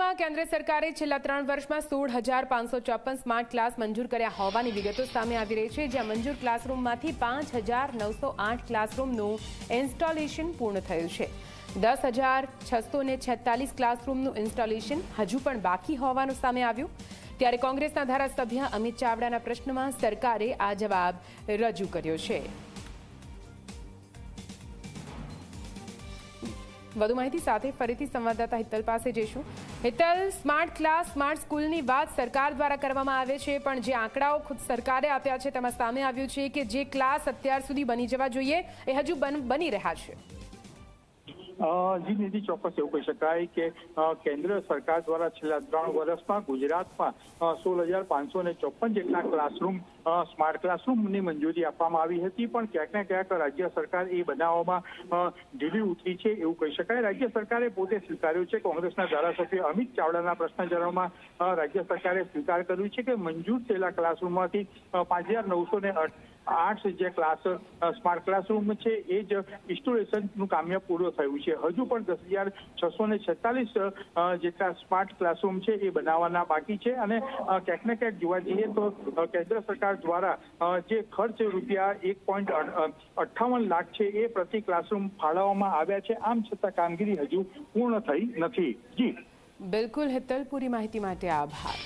રાજ્યમાં કેન્દ્ર સરકારે છેલ્લા 3 વર્ષમાં 16,554 સ્માર્ટ ક્લાસ મંજૂર કર્યા હોવાની વિગતો સામે આવી રહી છે, જ્યાં મંજૂર ક્લાસરૂમમાંથી 5,908 ક્લાસરૂમનું ઇન્સ્ટોલેશન પૂર્ણ થયું છે। 10,646 ક્લાસરૂમનું ઇન્સ્ટોલેશન હજુ પણ બાકી હોવાનું સામે આવ્યું। ત્યારે કોંગ્રેસના ધારાસભ્ય અમિત ચાવડાના પ્રશ્નમાં સરકારે આ જવાબ રજૂ કર્યો છે। વધુ માહિતી સાથે ફરીથી સંવાદદાતા હિતલ પાસે જઈશું। હિતલ, સ્માર્ટ ક્લાસ, સ્માર્ટ સ્કૂલની વાત સરકાર દ્વારા કરવામાં આવે છે, પણ જે આંકડાઓ ખુદ સરકારે આપ્યા છે તેમાં સામે આવ્યું છે કે જે ક્લાસ અત્યાર સુધી બની જવા જોઈએ એ હજુ બની રહ્યા છે। જી નિધિ, ચોક્કસ એવું કહી શકાય કે કેન્દ્ર સરકાર દ્વારા છેલ્લા 3 વર્ષમાં ગુજરાતમાં 16,554 જેટલા ક્લાસરૂમ સ્માર્ટ ક્લાસરૂમની મંજૂરી આપવામાં આવી હતી, પણ ક્યાંક ને ક્યાંક રાજ્ય સરકાર એ બનાવવામાં ઢીલી ઉતરી છે એવું કહી શકાય। રાજ્ય સરકારે પોતે સ્વીકાર્યું છે, કોંગ્રેસના ધારાસભ્ય અમિત ચાવડાના પ્રશ્ન જવાબમાં રાજ્ય સરકારે સ્વીકાર કર્યું છે કે મંજૂર થયેલા ક્લાસરૂમમાંથી 5,908 જે ક્લાસ સ્માર્ટ ક્લાસરૂમ છે એ જ ઇન્સ્ટોલેશનનું કામ પૂરું થયું છે। હજુ પણ 10,646 જેટલા સ્માર્ટ ક્લાસરૂમ છે એ બનાવવાના બાકી છે, અને ક્યાંક ને ક્યાંક જોવા જઈએ તો કેન્દ્ર સરકાર દ્વારા જે ખર્ચ રૂપિયા 1.58 લાખ છે એ પ્રતિ ક્લાસરૂમ ફાળવવામાં આવ્યા છે, આમ છતાં કામગીરી હજુ પૂર્ણ થઈ નથી। જી બિલકુલ હિતલ, પૂરી માહિતી માટે આભાર।